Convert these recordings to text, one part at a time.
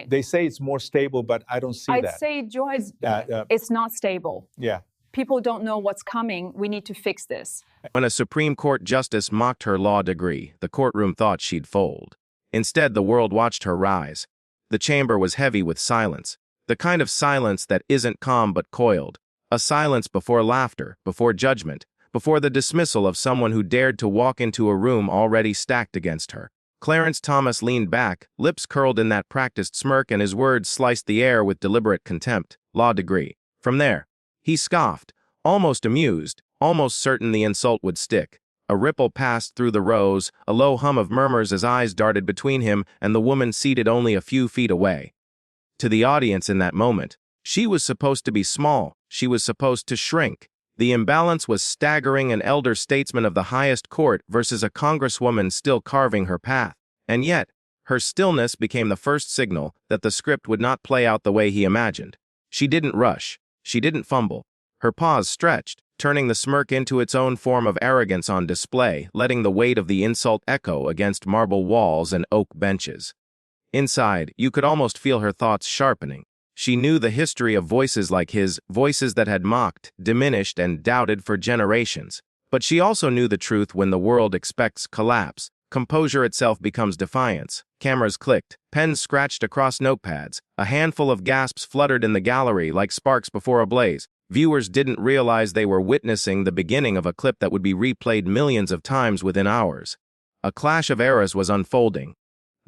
They say it's more stable, but I don't see that. I'd say, Joyce, it's not stable. Yeah. People don't know what's coming. We need to fix this. When a Supreme Court justice mocked her law degree, the courtroom thought she'd fold. Instead, the world watched her rise. The chamber was heavy with silence, the kind of silence that isn't calm but coiled, a silence before laughter, before judgment, before the dismissal of someone who dared to walk into a room already stacked against her. Clarence Thomas leaned back, lips curled in that practiced smirk, and his words sliced the air with deliberate contempt. Law degree. From there, he scoffed, almost amused, almost certain the insult would stick. A ripple passed through the rows, a low hum of murmurs as eyes darted between him and the woman seated only a few feet away. To the audience in that moment, she was supposed to be small, she was supposed to shrink. The imbalance was staggering: an elder statesman of the highest court versus a congresswoman still carving her path. And yet, her stillness became the first signal that the script would not play out the way he imagined. She didn't rush. She didn't fumble. Her pause stretched, turning the smirk into its own form of arrogance on display, letting the weight of the insult echo against marble walls and oak benches. Inside, you could almost feel her thoughts sharpening. She knew the history of voices like his, voices that had mocked, diminished, and doubted for generations. But she also knew the truth: when the world expects collapse, composure itself becomes defiance. Cameras clicked, pens scratched across notepads, a handful of gasps fluttered in the gallery like sparks before a blaze. Viewers didn't realize they were witnessing the beginning of a clip that would be replayed millions of times within hours. A clash of eras was unfolding.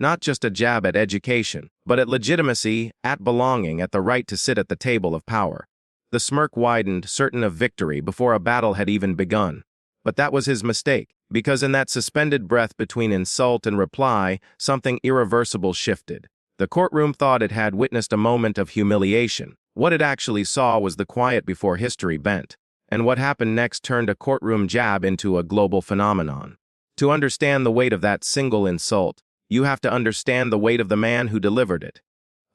Not just a jab at education, but at legitimacy, at belonging, at the right to sit at the table of power. The smirk widened, certain of victory before a battle had even begun. But that was his mistake, because in that suspended breath between insult and reply, something irreversible shifted. The courtroom thought it had witnessed a moment of humiliation. What it actually saw was the quiet before history bent. And what happened next turned a courtroom jab into a global phenomenon. To understand the weight of that single insult, you have to understand the weight of the man who delivered it.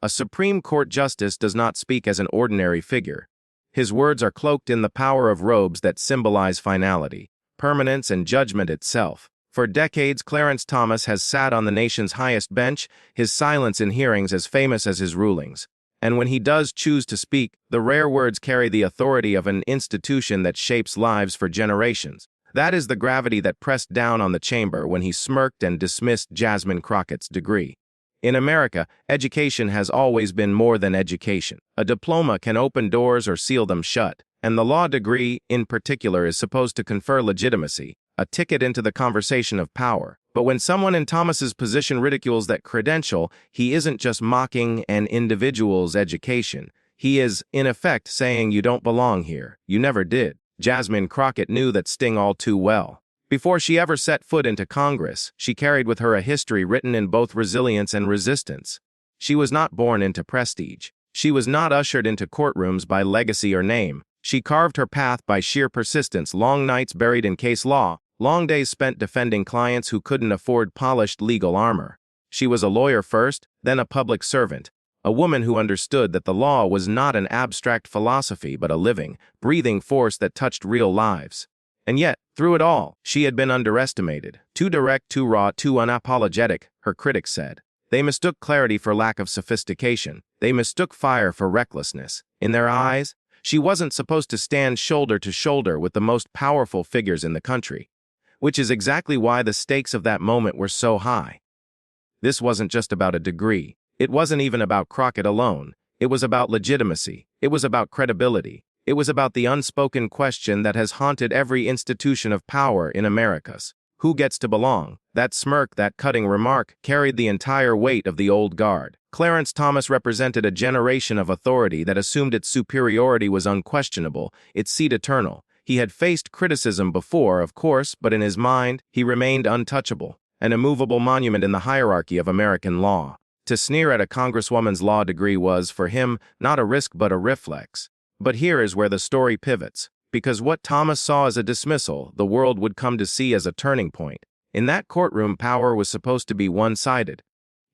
A Supreme Court justice does not speak as an ordinary figure. His words are cloaked in the power of robes that symbolize finality, permanence, and judgment itself. For decades, Clarence Thomas has sat on the nation's highest bench, his silence in hearings as famous as his rulings. And when he does choose to speak, the rare words carry the authority of an institution that shapes lives for generations. That is the gravity that pressed down on the chamber when he smirked and dismissed Jasmine Crockett's degree. In America, education has always been more than education. A diploma can open doors or seal them shut, and the law degree, in particular, is supposed to confer legitimacy, a ticket into the conversation of power. But when someone in Thomas's position ridicules that credential, he isn't just mocking an individual's education. He is, in effect, saying, "You don't belong here. You never did." Jasmine Crockett knew that sting all too well. Before she ever set foot into Congress, she carried with her a history written in both resilience and resistance. She was not born into prestige. She was not ushered into courtrooms by legacy or name. She carved her path by sheer persistence: long nights buried in case law, long days spent defending clients who couldn't afford polished legal armor. She was a lawyer first, then a public servant. A woman who understood that the law was not an abstract philosophy but a living, breathing force that touched real lives. And yet, through it all, she had been underestimated. Too direct, too raw, too unapologetic, her critics said. They mistook clarity for lack of sophistication. They mistook fire for recklessness. In their eyes, she wasn't supposed to stand shoulder to shoulder with the most powerful figures in the country. Which is exactly why the stakes of that moment were so high. This wasn't just about a degree. It wasn't even about Crockett alone. It was about legitimacy. It was about credibility. It was about the unspoken question that has haunted every institution of power in America's. Who gets to belong? That smirk, that cutting remark, carried the entire weight of the old guard. Clarence Thomas represented a generation of authority that assumed its superiority was unquestionable, its seat eternal. He had faced criticism before, of course, but in his mind, he remained untouchable, an immovable monument in the hierarchy of American law. To sneer at a congresswoman's law degree was, for him, not a risk but a reflex. But here is where the story pivots, because what Thomas saw as a dismissal, the world would come to see as a turning point. In that courtroom, power was supposed to be one-sided.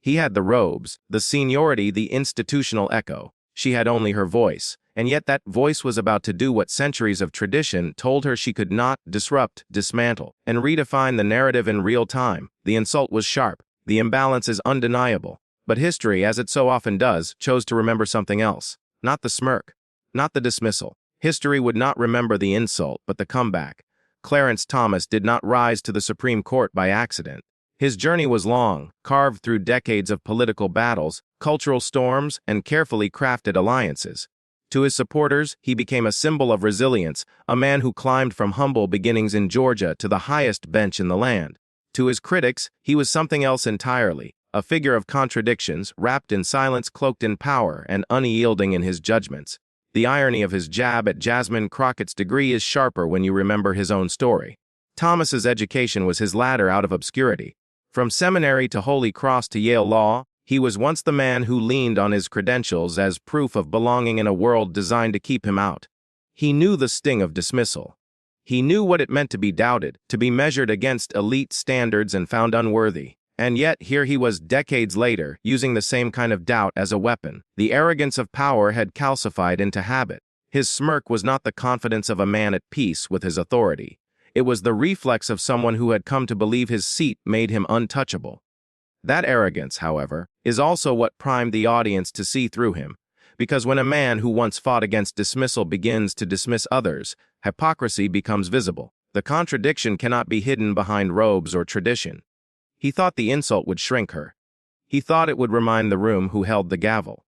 He had the robes, the seniority, the institutional echo. She had only her voice, and yet that voice was about to do what centuries of tradition told her she could not: disrupt, dismantle, and redefine the narrative in real time. The insult was sharp, the imbalance is undeniable. But history, as it so often does, chose to remember something else. Not the smirk. Not the dismissal. History would not remember the insult, but the comeback. Clarence Thomas did not rise to the Supreme Court by accident. His journey was long, carved through decades of political battles, cultural storms, and carefully crafted alliances. To his supporters, he became a symbol of resilience, a man who climbed from humble beginnings in Georgia to the highest bench in the land. To his critics, he was something else entirely, a figure of contradictions, wrapped in silence, cloaked in power, and unyielding in his judgments. The irony of his jab at Jasmine Crockett's degree is sharper when you remember his own story. Thomas's education was his ladder out of obscurity. From seminary to Holy Cross to Yale Law, he was once the man who leaned on his credentials as proof of belonging in a world designed to keep him out. He knew the sting of dismissal. He knew what it meant to be doubted, to be measured against elite standards and found unworthy. And yet, here he was decades later, using the same kind of doubt as a weapon. The arrogance of power had calcified into habit. His smirk was not the confidence of a man at peace with his authority. It was the reflex of someone who had come to believe his seat made him untouchable. That arrogance, however, is also what primed the audience to see through him. Because when a man who once fought against dismissal begins to dismiss others, hypocrisy becomes visible. The contradiction cannot be hidden behind robes or tradition. He thought the insult would shrink her. He thought it would remind the room who held the gavel.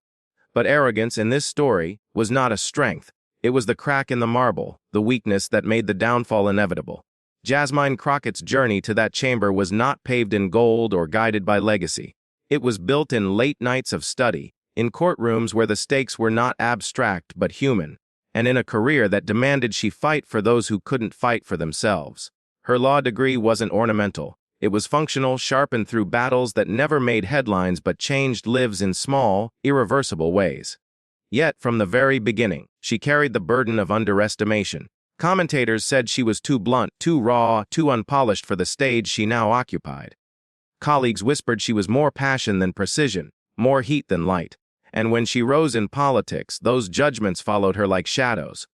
But arrogance in this story was not a strength. It was the crack in the marble, the weakness that made the downfall inevitable. Jasmine Crockett's journey to that chamber was not paved in gold or guided by legacy. It was built in late nights of study, in courtrooms where the stakes were not abstract but human, and in a career that demanded she fight for those who couldn't fight for themselves. Her law degree wasn't ornamental. It was functional, sharpened through battles that never made headlines but changed lives in small, irreversible ways. Yet, from the very beginning, she carried the burden of underestimation. Commentators said she was too blunt, too raw, too unpolished for the stage she now occupied. Colleagues whispered she was more passion than precision, more heat than light. And when she rose in politics, those judgments followed her like shadows.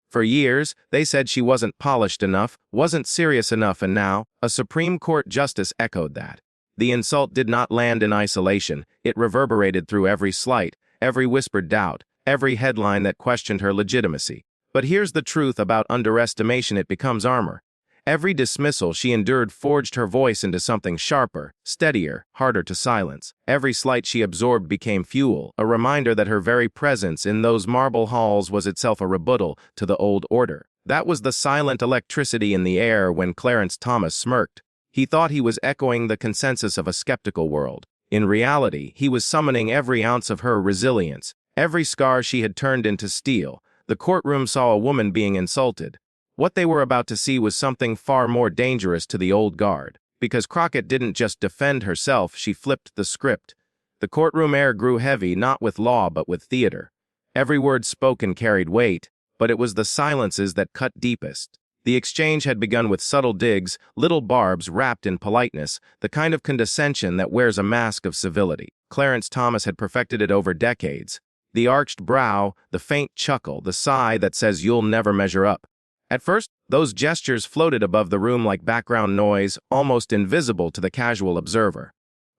For years, they said she wasn't polished enough, wasn't serious enough, and now, a Supreme Court justice echoed that. The insult did not land in isolation. It reverberated through every slight, every whispered doubt, every headline that questioned her legitimacy. But here's the truth about underestimation: it becomes armor. Every dismissal she endured forged her voice into something sharper, steadier, harder to silence. Every slight she absorbed became fuel, a reminder that her very presence in those marble halls was itself a rebuttal to the old order. That was the silent electricity in the air when Clarence Thomas smirked. He thought he was echoing the consensus of a skeptical world. In reality, he was summoning every ounce of her resilience. Every scar she had turned into steel. The courtroom saw a woman being insulted. What they were about to see was something far more dangerous to the old guard. Because Crockett didn't just defend herself, she flipped the script. The courtroom air grew heavy, not with law but with theater. Every word spoken carried weight, but it was the silences that cut deepest. The exchange had begun with subtle digs, little barbs wrapped in politeness, the kind of condescension that wears a mask of civility. Clarence Thomas had perfected it over decades. The arched brow, the faint chuckle, the sigh that says you'll never measure up. At first, those gestures floated above the room like background noise, almost invisible to the casual observer.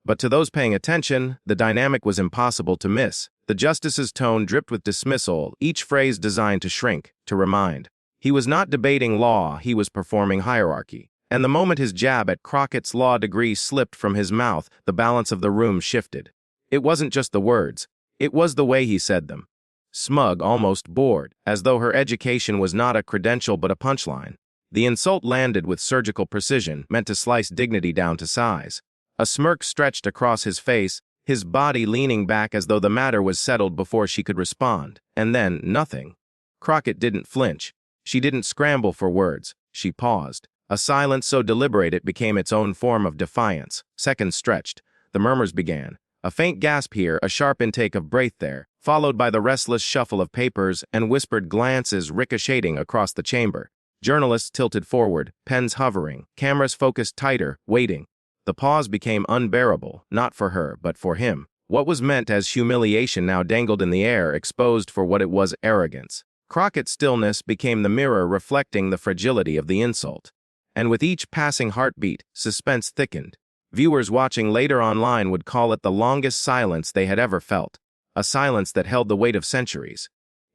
But to those paying attention, the dynamic was impossible to miss. The justice's tone dripped with dismissal, each phrase designed to shrink, to remind. He was not debating law, he was performing hierarchy. And the moment his jab at Crockett's law degree slipped from his mouth, the balance of the room shifted. It wasn't just the words, it was the way he said them. Smug, almost bored, as though her education was not a credential but a punchline. The insult landed with surgical precision, meant to slice dignity down to size. A smirk stretched across his face, his body leaning back as though the matter was settled before she could respond. And then, nothing. Crockett didn't flinch. She didn't scramble for words. She paused. A silence so deliberate it became its own form of defiance. Seconds stretched. The murmurs began. A faint gasp here, a sharp intake of breath there, followed by the restless shuffle of papers and whispered glances ricocheting across the chamber. Journalists tilted forward, pens hovering, cameras focused tighter, waiting. The pause became unbearable, not for her, but for him. What was meant as humiliation now dangled in the air, exposed for what it was: arrogance. Crockett's stillness became the mirror reflecting the fragility of the insult. And with each passing heartbeat, suspense thickened. Viewers watching later online would call it the longest silence they had ever felt, a silence that held the weight of centuries.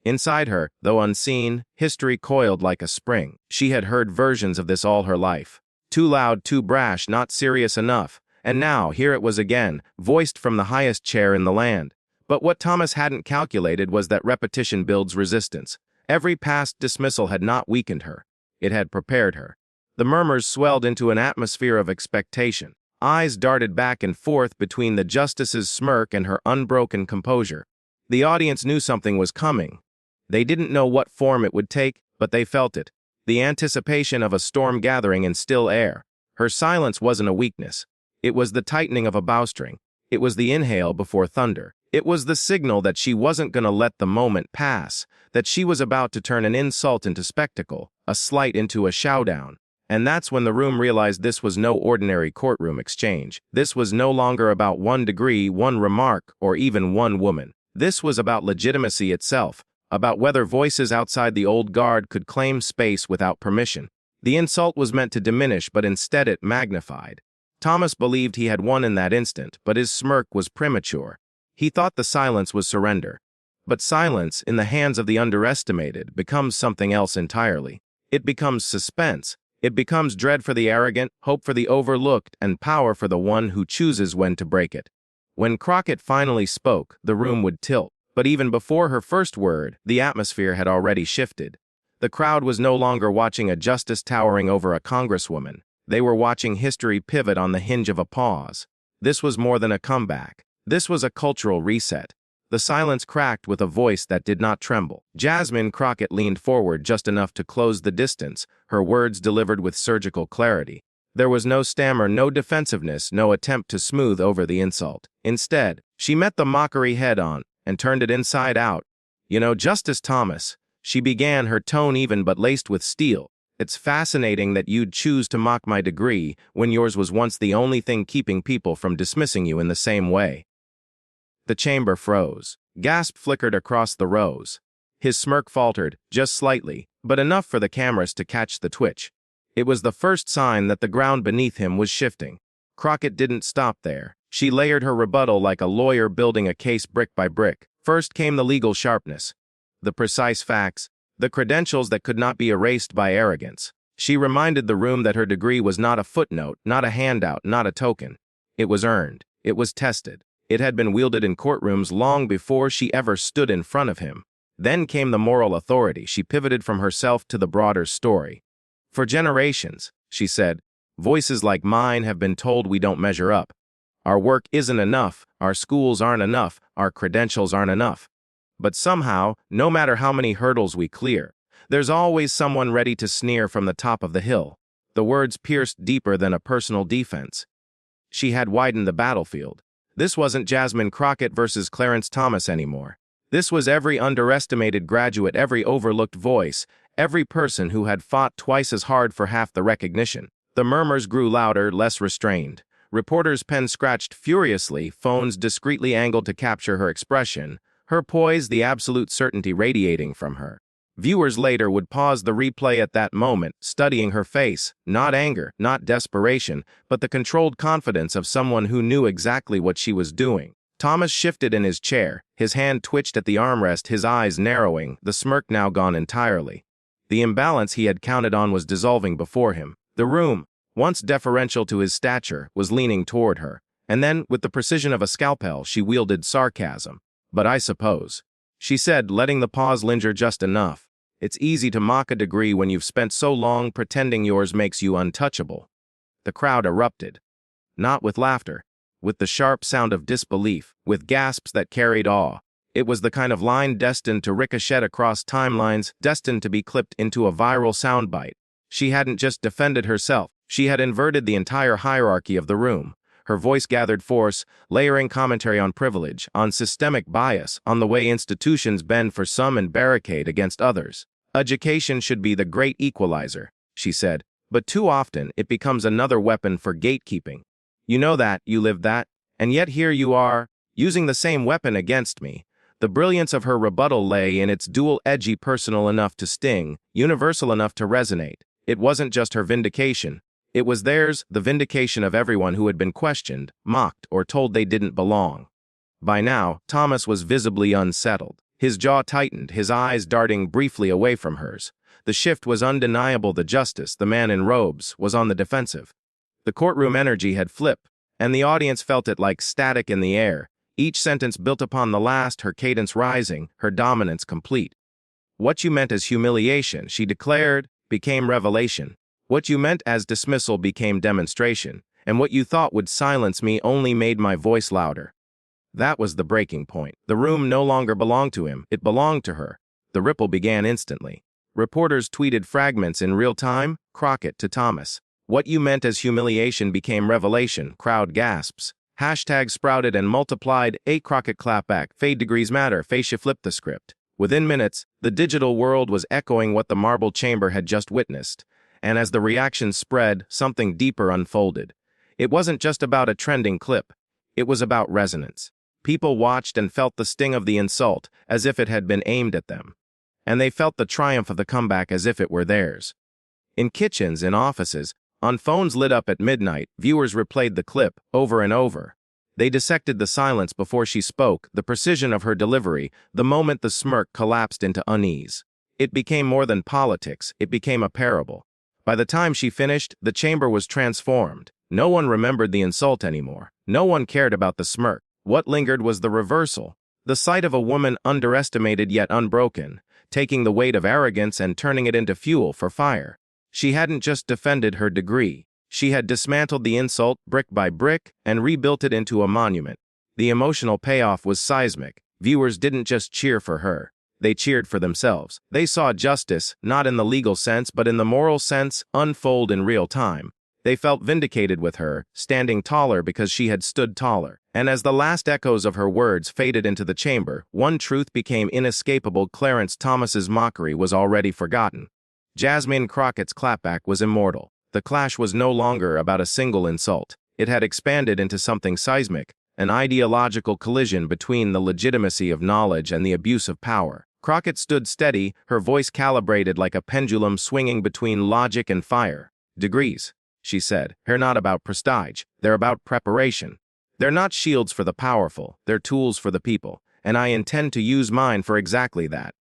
Inside her, though unseen, history coiled like a spring. She had heard versions of this all her life. Too loud, too brash, not serious enough. And now, here it was again, voiced from the highest chair in the land. But what Thomas hadn't calculated was that repetition builds resistance. Every past dismissal had not weakened her. It had prepared her. The murmurs swelled into an atmosphere of expectation. Eyes darted back and forth between the justice's smirk and her unbroken composure. The audience knew something was coming. They didn't know what form it would take, but they felt it. The anticipation of a storm gathering in still air. Her silence wasn't a weakness. It was the tightening of a bowstring. It was the inhale before thunder. It was the signal that she wasn't going to let the moment pass, that she was about to turn an insult into spectacle, a slight into a showdown. And that's when the room realized this was no ordinary courtroom exchange. This was no longer about one degree, one remark, or even one woman. This was about legitimacy itself, about whether voices outside the old guard could claim space without permission. The insult was meant to diminish, but instead it magnified. Thomas believed he had won in that instant, but his smirk was premature. He thought the silence was surrender. But silence, in the hands of the underestimated, becomes something else entirely. It becomes suspense. It becomes dread for the arrogant, hope for the overlooked, and power for the one who chooses when to break it. When Crockett finally spoke, the room would tilt. But even before her first word, the atmosphere had already shifted. The crowd was no longer watching a justice towering over a congresswoman. They were watching history pivot on the hinge of a pause. This was more than a comeback. This was a cultural reset. The silence cracked with a voice that did not tremble. Jasmine Crockett leaned forward just enough to close the distance, her words delivered with surgical clarity. There was no stammer, no defensiveness, no attempt to smooth over the insult. Instead, she met the mockery head-on and turned it inside out. "You know, Justice Thomas," she began, her tone even but laced with steel, "it's fascinating that you'd choose to mock my degree when yours was once the only thing keeping people from dismissing you in the same way." The chamber froze. Gasp flickered across the rows. His smirk faltered, just slightly, but enough for the cameras to catch the twitch. It was the first sign that the ground beneath him was shifting. Crockett didn't stop there. She layered her rebuttal like a lawyer building a case brick by brick. First came the legal sharpness, the precise facts, the credentials that could not be erased by arrogance. She reminded the room that her degree was not a footnote, not a handout, not a token. It was earned. It was tested. It had been wielded in courtrooms long before she ever stood in front of him. Then came the moral authority. She pivoted from herself to the broader story. "For generations," she said, "voices like mine have been told we don't measure up. Our work isn't enough, our schools aren't enough, our credentials aren't enough. But somehow, no matter how many hurdles we clear, there's always someone ready to sneer from the top of the hill." The words pierced deeper than a personal defense. She had widened the battlefield. This wasn't Jasmine Crockett versus Clarence Thomas anymore. This was every underestimated graduate, every overlooked voice, every person who had fought twice as hard for half the recognition. The murmurs grew louder, less restrained. Reporters' pens scratched furiously, phones discreetly angled to capture her expression, her poise, the absolute certainty radiating from her. Viewers later would pause the replay at that moment, studying her face, not anger, not desperation, but the controlled confidence of someone who knew exactly what she was doing. Thomas shifted in his chair, his hand twitched at the armrest, his eyes narrowing, the smirk now gone entirely. The imbalance he had counted on was dissolving before him. The room, once deferential to his stature, was leaning toward her, and then, with the precision of a scalpel, she wielded sarcasm. "But I suppose," she said, letting the pause linger just enough, "it's easy to mock a degree when you've spent so long pretending yours makes you untouchable." The crowd erupted. Not with laughter, with the sharp sound of disbelief, with gasps that carried awe. It was the kind of line destined to ricochet across timelines, destined to be clipped into a viral soundbite. She hadn't just defended herself, she had inverted the entire hierarchy of the room. Her voice gathered force, layering commentary on privilege, on systemic bias, on the way institutions bend for some and barricade against others. "Education should be the great equalizer," she said, "but too often it becomes another weapon for gatekeeping. You know that, you live that, and yet here you are, using the same weapon against me." The brilliance of her rebuttal lay in its dual edgy, personal enough to sting, universal enough to resonate. It wasn't just her vindication. It was theirs, the vindication of everyone who had been questioned, mocked, or told they didn't belong. By now, Thomas was visibly unsettled. His jaw tightened, his eyes darting briefly away from hers. The shift was undeniable. The justice, the man in robes, was on the defensive. The courtroom energy had flipped, and the audience felt it like static in the air, each sentence built upon the last, her cadence rising, her dominance complete. What you meant as humiliation, she declared, became revelation. What you meant as dismissal became demonstration, and what you thought would silence me only made my voice louder. That was the breaking point. The room no longer belonged to him, it belonged to her. The ripple began instantly. Reporters tweeted fragments in real time, Crockett to Thomas. What you meant as humiliation became revelation, crowd gasps. Hashtags sprouted and multiplied, Crockett clapback, fade degrees matter, Facia flipped the script. Within minutes, the digital world was echoing what the marble chamber had just witnessed. And as the reactions spread, something deeper unfolded. It wasn't just about a trending clip. It was about resonance. People watched and felt the sting of the insult, as if it had been aimed at them. And they felt the triumph of the comeback as if it were theirs. In kitchens, in offices, on phones lit up at midnight, viewers replayed the clip over and over. They dissected the silence before she spoke, the precision of her delivery, the moment the smirk collapsed into unease. It became more than politics, it became a parable. By the time she finished, the chamber was transformed. No one remembered the insult anymore. No one cared about the smirk. What lingered was the reversal. The sight of a woman underestimated yet unbroken, taking the weight of arrogance and turning it into fuel for fire. She hadn't just defended her degree. She had dismantled the insult brick by brick and rebuilt it into a monument. The emotional payoff was seismic. Viewers didn't just cheer for her. They cheered for themselves. They saw justice, not in the legal sense but in the moral sense, unfold in real time. They felt vindicated with her, standing taller because she had stood taller. And as the last echoes of her words faded into the chamber, one truth became inescapable: Clarence Thomas's mockery was already forgotten. Jasmine Crockett's clapback was immortal. The clash was no longer about a single insult. It had expanded into something seismic, an ideological collision between the legitimacy of knowledge and the abuse of power. Crockett stood steady, her voice calibrated like a pendulum swinging between logic and fire. Degrees, she said, are not about prestige, they're about preparation. They're not shields for the powerful, they're tools for the people, and I intend to use mine for exactly that.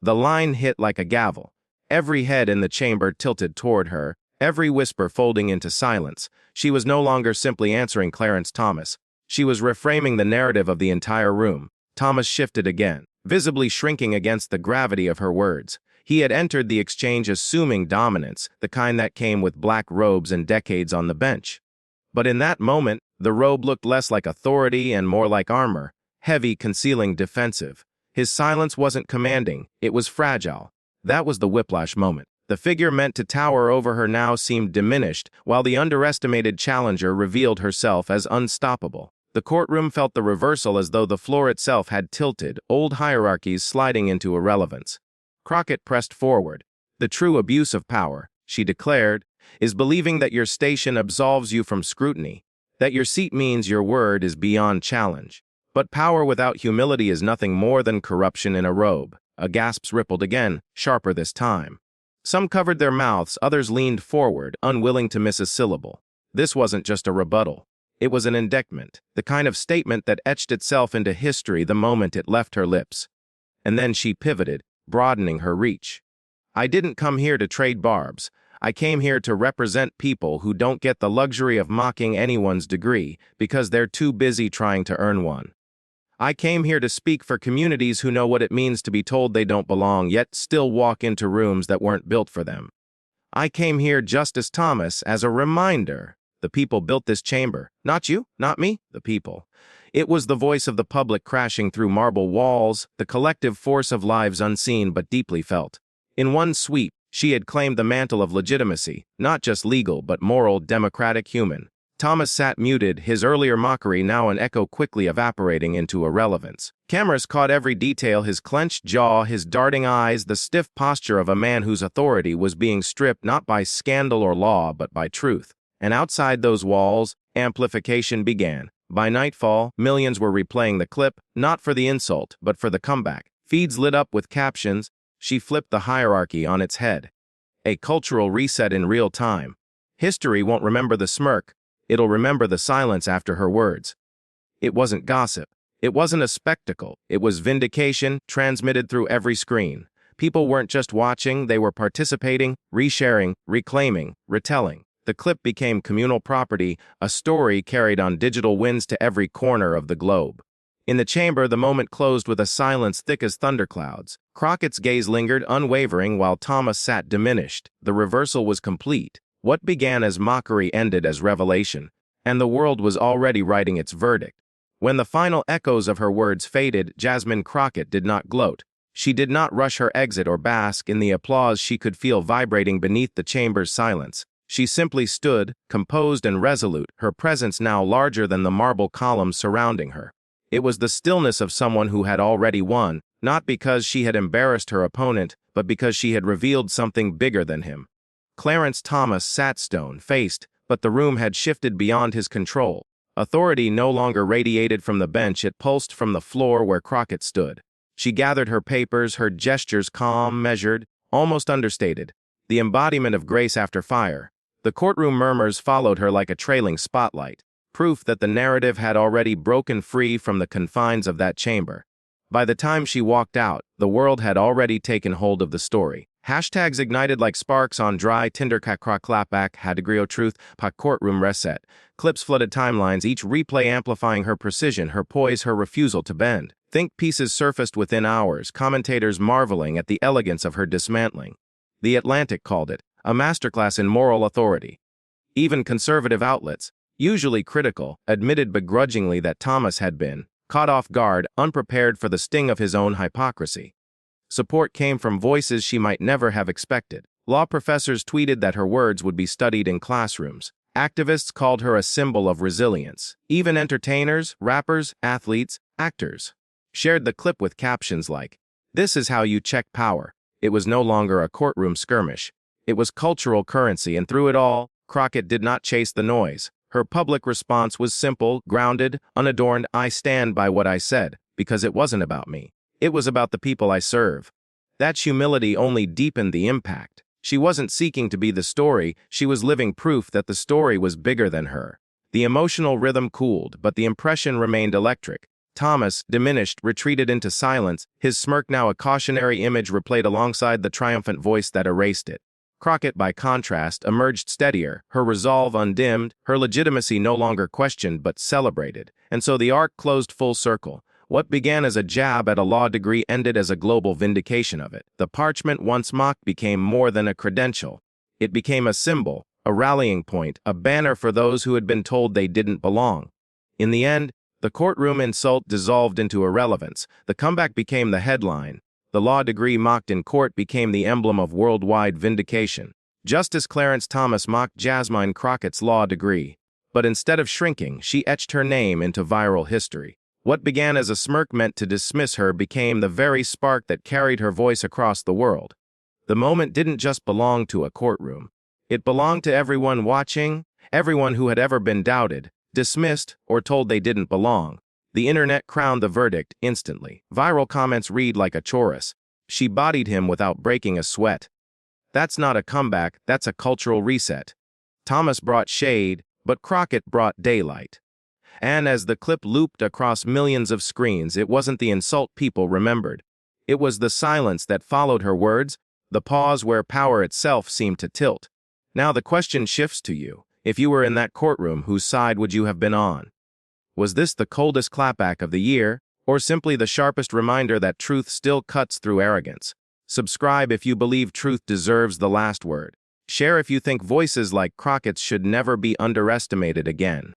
The line hit like a gavel. Every head in the chamber tilted toward her, every whisper folding into silence. She was no longer simply answering Clarence Thomas. She was reframing the narrative of the entire room. Thomas shifted again, visibly shrinking against the gravity of her words. He had entered the exchange assuming dominance, the kind that came with black robes and decades on the bench. But in that moment, the robe looked less like authority and more like armor, heavy, concealing, defensive. His silence wasn't commanding, it was fragile. That was the whiplash moment. The figure meant to tower over her now seemed diminished, while the underestimated challenger revealed herself as unstoppable. The courtroom felt the reversal, as though the floor itself had tilted, old hierarchies sliding into irrelevance. Crockett pressed forward. The true abuse of power, she declared, is believing that your station absolves you from scrutiny, that your seat means your word is beyond challenge. But power without humility is nothing more than corruption in a robe. Gasps rippled again, sharper this time. Some covered their mouths, others leaned forward, unwilling to miss a syllable. This wasn't just a rebuttal. It was an indictment, the kind of statement that etched itself into history the moment it left her lips. And then she pivoted, broadening her reach. I didn't come here to trade barbs. I came here to represent people who don't get the luxury of mocking anyone's degree because they're too busy trying to earn one. I came here to speak for communities who know what it means to be told they don't belong, yet still walk into rooms that weren't built for them. I came here, Justice Thomas, as a reminder. The people built this chamber. Not you, not me, the people. It was the voice of the public crashing through marble walls, the collective force of lives unseen but deeply felt. In one sweep, she had claimed the mantle of legitimacy, not just legal but moral, democratic, human. Thomas sat muted, his earlier mockery now an echo quickly evaporating into irrelevance. Cameras caught every detail: his clenched jaw, his darting eyes, the stiff posture of a man whose authority was being stripped not by scandal or law but by truth. And outside those walls, amplification began. By nightfall, millions were replaying the clip, not for the insult, but for the comeback. Feeds lit up with captions. She flipped the hierarchy on its head. A cultural reset in real time. History won't remember the smirk, it'll remember the silence after her words. It wasn't gossip. It wasn't a spectacle. It was vindication, transmitted through every screen. People weren't just watching, they were participating, resharing, reclaiming, retelling. The clip became communal property, a story carried on digital winds to every corner of the globe. In the chamber, the moment closed with a silence thick as thunderclouds. Crockett's gaze lingered, unwavering, while Thomas sat diminished. The reversal was complete. What began as mockery ended as revelation, and the world was already writing its verdict. When the final echoes of her words faded, Jasmine Crockett did not gloat. She did not rush her exit or bask in the applause she could feel vibrating beneath the chamber's silence. She simply stood, composed and resolute, her presence now larger than the marble columns surrounding her. It was the stillness of someone who had already won, not because she had embarrassed her opponent, but because she had revealed something bigger than him. Clarence Thomas sat stone-faced, but the room had shifted beyond his control. Authority no longer radiated from the bench, it pulsed from the floor where Crockett stood. She gathered her papers, her gestures calm, measured, almost understated, the embodiment of grace after fire. The courtroom murmurs followed her like a trailing spotlight, proof that the narrative had already broken free from the confines of that chamber. By the time she walked out, the world had already taken hold of the story. Hashtags ignited like sparks on dry tinder. Clapback, Hadagrio truth, courtroom reset. Clips flooded timelines, each replay amplifying her precision, her poise, her refusal to bend. Think pieces surfaced within hours, commentators marveling at the elegance of her dismantling. The Atlantic called it a masterclass in moral authority. Even conservative outlets, usually critical, admitted begrudgingly that Thomas had been caught off guard, unprepared for the sting of his own hypocrisy. Support came from voices she might never have expected. Law professors tweeted that her words would be studied in classrooms. Activists called her a symbol of resilience. Even entertainers, rappers, athletes, actors shared the clip with captions like, "This is how you check power." It was no longer a courtroom skirmish. It was cultural currency, and through it all, Crockett did not chase the noise. Her public response was simple, grounded, unadorned. I stand by what I said, because it wasn't about me. It was about the people I serve. That humility only deepened the impact. She wasn't seeking to be the story, she was living proof that the story was bigger than her. The emotional rhythm cooled, but the impression remained electric. Thomas, diminished, retreated into silence, his smirk now a cautionary image replayed alongside the triumphant voice that erased it. Crockett, by contrast, emerged steadier, her resolve undimmed, her legitimacy no longer questioned but celebrated. And so the arc closed full circle. What began as a jab at a law degree ended as a global vindication of it. The parchment once mocked became more than a credential. It became a symbol, a rallying point, a banner for those who had been told they didn't belong. In the end, the courtroom insult dissolved into irrelevance. The comeback became the headline. The law degree mocked in court became the emblem of worldwide vindication. Justice Clarence Thomas mocked Jasmine Crockett's law degree. But instead of shrinking, she etched her name into viral history. What began as a smirk meant to dismiss her became the very spark that carried her voice across the world. The moment didn't just belong to a courtroom. It belonged to everyone watching, everyone who had ever been doubted, dismissed, or told they didn't belong. The internet crowned the verdict instantly. Viral comments read like a chorus. She bodied him without breaking a sweat. That's not a comeback, that's a cultural reset. Thomas brought shade, but Crockett brought daylight. And as the clip looped across millions of screens, it wasn't the insult people remembered. It was the silence that followed her words, the pause where power itself seemed to tilt. Now the question shifts to you. If you were in that courtroom, whose side would you have been on? Was this the coldest clapback of the year, or simply the sharpest reminder that truth still cuts through arrogance? Subscribe if you believe truth deserves the last word. Share if you think voices like Crockett's should never be underestimated again.